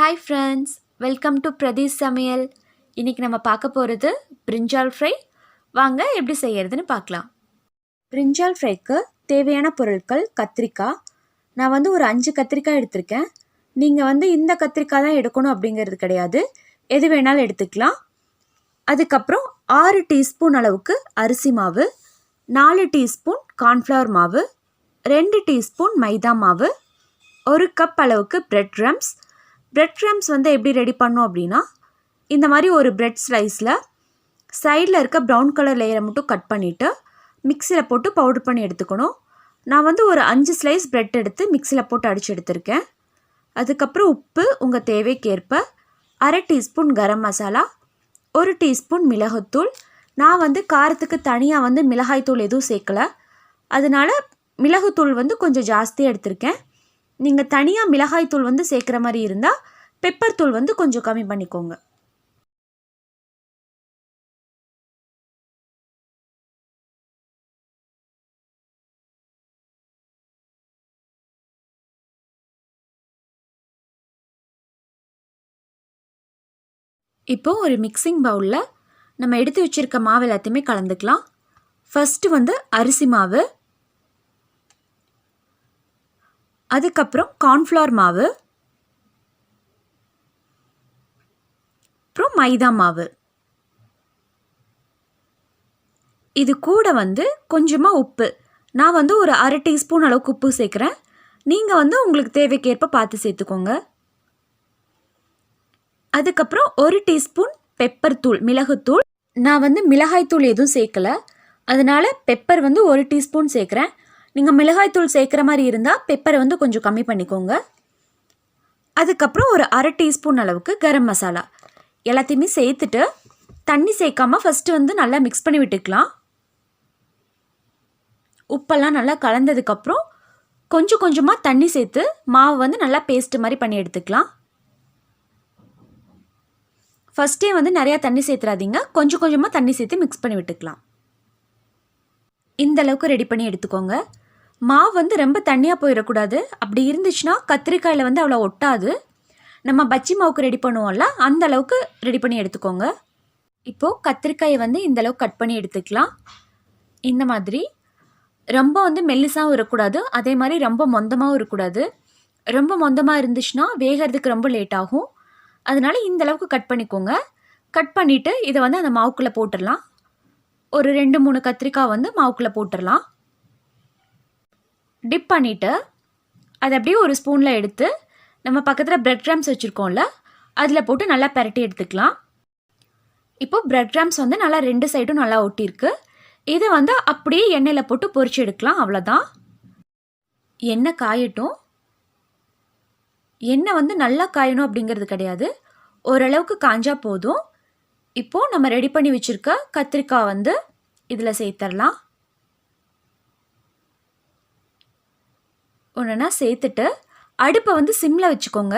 Hi friends, welcome to Pradeesh சமையல். இன்றைக்கி நம்ம பார்க்க போகிறது பிரிஞ்சால் ஃப்ரை. வாங்க எப்படி செய்கிறதுன்னு பார்க்கலாம். பிரிஞ்சால் ஃப்ரைக்கு தேவையான பொருட்கள்: கத்திரிக்காய். நான் ஒரு 5 கத்திரிக்காய் எடுத்திருக்கேன். நீங்கள் இந்த கத்திரிக்காய் தான் எடுக்கணும் அப்படிங்கிறது கிடையாது, எது வேணாலும் எடுத்துக்கலாம். அதுக்கப்புறம் 6 டீஸ்பூன் அளவுக்கு அரிசி மாவு, 4 டீஸ்பூன் கார்ன்ஃப்ளவர் மாவு, 2 டீஸ்பூன் மைதா மாவு, 1 கப் அளவுக்கு பிரெட் க்ரம்ஸ். பிரெட் க்ரம்ஸ் எப்படி ரெடி பண்ணோம் அப்படின்னா, இந்த மாதிரி ஒரு பிரெட் ஸ்லைஸில் சைடில் இருக்க ப்ரௌன் கலர் லேயரை மட்டும் கட் பண்ணிவிட்டு மிக்சியில் போட்டு பவுடர் பண்ணி எடுத்துக்கணும். நான் ஒரு 5 ஸ்லைஸ் பிரெட் எடுத்து மிக்சியில் போட்டு அடித்து எடுத்திருக்கேன். அதுக்கப்புறம் உப்பு உங்கள் தேவைக்கேற்ப, 1/2 டீஸ்பூன் கரம் மசாலா, 1 டீஸ்பூன் மிளகுத்தூள். நான் காரத்துக்கு தனியாக மிளகாய்த்தூள் எதுவும் சேர்க்கலை, அதனால் மிளகுத்தூள் கொஞ்சம் ஜாஸ்தியாக எடுத்திருக்கேன். நீங்கள் தனியாக மிளகாய்த்தூள் சேர்க்குற மாதிரி இருந்தால் பெப்பர் தூள் கொஞ்சம் கம்மி பண்ணிக்கோங்க. இப்போது ஒரு மிக்சிங் பவுலில் நம்ம எடுத்து வச்சுருக்க மாவு எல்லாத்தையுமே கலந்துக்கலாம். ஃபஸ்ட்டு அரிசி மாவு, அதுக்கப்புறம் கார்ன்ஃப்ளவர் மாவு, அப்புறம் மைதா மாவு. இது கூட கொஞ்சமாக உப்பு. நான் ஒரு 1/2 டீஸ்பூன் அளவுக்கு உப்பு சேர்க்குறேன். நீங்கள் உங்களுக்கு தேவைக்கேற்ப பார்த்து சேர்த்துக்கோங்க. அதுக்கப்புறம் 1 டீஸ்பூன் பெப்பர் தூள், மிளகுத்தூள். நான் மிளகாய்த்தூள் எதுவும் சேர்க்கலை, அதனால் பெப்பர் 1 டீஸ்பூன் சேர்க்குறேன். நீங்கள் மிளகாய்த்தூள் சேர்க்குற மாதிரி இருந்தால் பெப்பரை கொஞ்சம் கம்மி பண்ணிக்கோங்க. அதுக்கப்புறம் ஒரு 1/2 டீஸ்பூன் அளவுக்கு கரம் மசாலா. எல்லாத்தையுமே சேர்த்துட்டு தண்ணி சேர்க்காமல் ஃபஸ்ட்டு நல்லா மிக்ஸ் பண்ணி விட்டுக்கலாம். உப்பெல்லாம் நல்லா கலந்ததுக்கப்புறம் கொஞ்சம் கொஞ்சமாக தண்ணி சேர்த்து மாவு நல்லா பேஸ்ட்டு மாதிரி பண்ணி எடுத்துக்கலாம். ஃபஸ்ட்டே நிறையா தண்ணி சேர்த்துறாதீங்க, கொஞ்சம் கொஞ்சமாக தண்ணி சேர்த்து மிக்ஸ் பண்ணி விட்டுக்கலாம். இந்த அளவுக்கு ரெடி பண்ணி எடுத்துக்கோங்க. மாவு ரொம்ப தண்ணியாக போயிடக்கூடாது. அப்படி இருந்துச்சுன்னா கத்திரிக்காயில் அவ்வளோ ஒட்டாது. நம்ம பஜ்ஜி மாவுக்கு ரெடி பண்ணுவோம்ல, அந்த அளவுக்கு ரெடி பண்ணி எடுத்துக்கோங்க. இப்போது கத்திரிக்காயை இந்த அளவுக்கு கட் பண்ணி எடுத்துக்கலாம். இந்த மாதிரி ரொம்ப மெல்லிசாகவும் இருக்கக்கூடாது, அதே மாதிரி ரொம்ப மொந்தமாகவும் இருக்கக்கூடாது. ரொம்ப மொந்தமாக இருந்துச்சுன்னா வேகிறதுக்கு ரொம்ப லேட் ஆகும். அதனால் இந்த அளவுக்கு கட் பண்ணிக்கோங்க. கட் பண்ணிவிட்டு இதை அந்த மாவுக்குள்ளே போட்டுடலாம். ஒரு 2-3 கத்திரிக்காய் மாவுக்குள்ளே போட்டுடலாம். டிப் பண்ணிவிட்டு அதை அப்படியே ஒரு ஸ்பூனில் எடுத்து நம்ம பக்கத்தில் பிரெட் க்ரம்ஸ் வச்சுருக்கோம்ல, அதில் போட்டு நல்லா பரட்டி எடுத்துக்கலாம். இப்போது பிரெட் க்ரம்ஸ் நல்லா 2 சைடும் நல்லா ஒட்டியிருக்கு. இதை அப்படியே எண்ணெயில் போட்டு பொரிச்சு எடுக்கலாம். அவ்வளோதான். எண்ணெய் காயட்டும். எண்ணெய் நல்லா காயணும் அப்படிங்கிறது கிடையாது, ஓரளவுக்கு காஞ்சா போதும். இப்போது நம்ம ரெடி பண்ணி வச்சுருக்க கத்திரிக்காய் இதில் சேர்த்துடலாம். ஒன்றுனா சேர்த்துட்டு அடுப்பை சிம்மில் வச்சுக்கோங்க.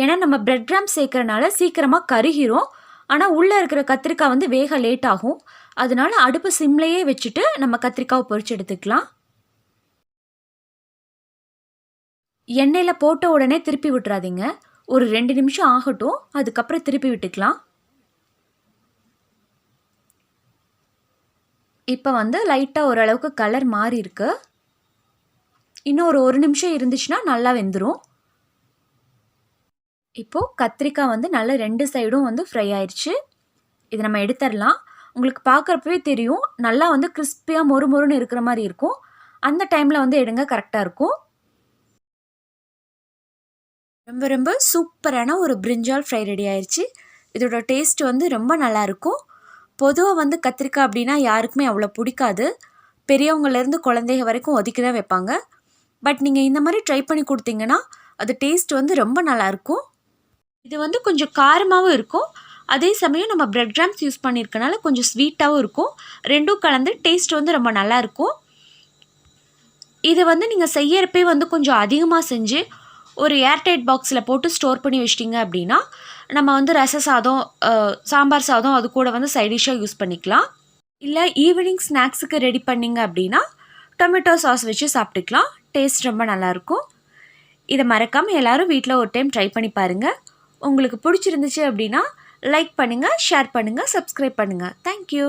ஏன்னா நம்ம பிரெட் க்ரம்ஸ் சேர்க்குறனால சீக்கிரமாக கருகிரும். ஆனால் உள்ளே இருக்கிற கத்திரிக்காய் வேக லேட் ஆகும். அதனால அடுப்பை சிம்லையே வச்சுட்டு நம்ம கத்திரிக்காவை பொரிச்சு எடுத்துக்கலாம். எண்ணெயில் போட்ட உடனே திருப்பி விட்டுறாதீங்க, ஒரு 2 நிமிஷம் ஆகட்டும், அதுக்கப்புறம் திருப்பி விட்டுக்கலாம். இப்போ லைட்டாக ஓரளவுக்கு கலர் மாறி இருக்கு. இன்னும் ஒரு 1 நிமிஷம் இருந்துச்சுன்னா நல்லா வெந்துடும். இப்போது கத்திரிக்காய் நல்லா 2 சைடும் ஃப்ரை ஆயிடுச்சு. இதை நம்ம எடுத்துடலாம். உங்களுக்கு பார்க்குறப்பவே தெரியும், நல்லா கிறிஸ்பியாக மொறுமொறுன்னு இருக்கிற மாதிரி இருக்கும். அந்த டைமில் எடுங்க, கரெக்டாக இருக்கும். ரொம்ப ரொம்ப சூப்பரான ஒரு பிரிஞ்சால் ஃப்ரை ரெடி ஆயிடுச்சு. இதோட டேஸ்ட் ரொம்ப நல்லாயிருக்கும். பொதுவாக கத்திரிக்காய் அப்படின்னா யாருக்குமே அவ்வளோ பிடிக்காது. பெரியவங்கலேருந்து குழந்தைங்க வரைக்கும் ஒதுக்கி தான் வைப்பாங்க. பட் நீங்கள் இந்த மாதிரி ட்ரை பண்ணி கொடுத்தீங்கன்னா அது டேஸ்ட் ரொம்ப நல்லாயிருக்கும். இது கொஞ்சம் காரமாகவும் இருக்கும், அதே சமயம் நம்ம பிரெட் க்ரம்ஸ் யூஸ் பண்ணியிருக்கனால கொஞ்சம் ஸ்வீட்டாகவும் இருக்கும். ரெண்டும் கலந்து டேஸ்ட் ரொம்ப நல்லாயிருக்கும். இது நீங்கள் செய்யறப்பே கொஞ்சம் அதிகமாக செஞ்சு ஒரு ஏர்டைட் பாக்ஸில் போட்டு ஸ்டோர் பண்ணி வச்சிட்டிங்க அப்படின்னா நம்ம ரச சாதம், சாம்பார் சாதம் அது கூட சைடிஷாக யூஸ் பண்ணிக்கலாம். இல்லை ஈவினிங் ஸ்நாக்ஸுக்கு ரெடி பண்ணிங்க அப்படின்னா டொமேட்டோ சாஸ் வச்சு சாப்பிட்டுக்கலாம். டேஸ்ட் ரொம்ப நல்லாயிருக்கும். இதை மறக்காமல் எல்லோரும் வீட்டில் ஒரு டைம் ட்ரை பண்ணி பாருங்கள். உங்களுக்கு பிடிச்சிருந்துச்சு அப்படின்னா லைக் பண்ணுங்கள், ஷேர் பண்ணுங்கள், சப்ஸ்கிரைப் பண்ணுங்கள். தேங்க்யூ.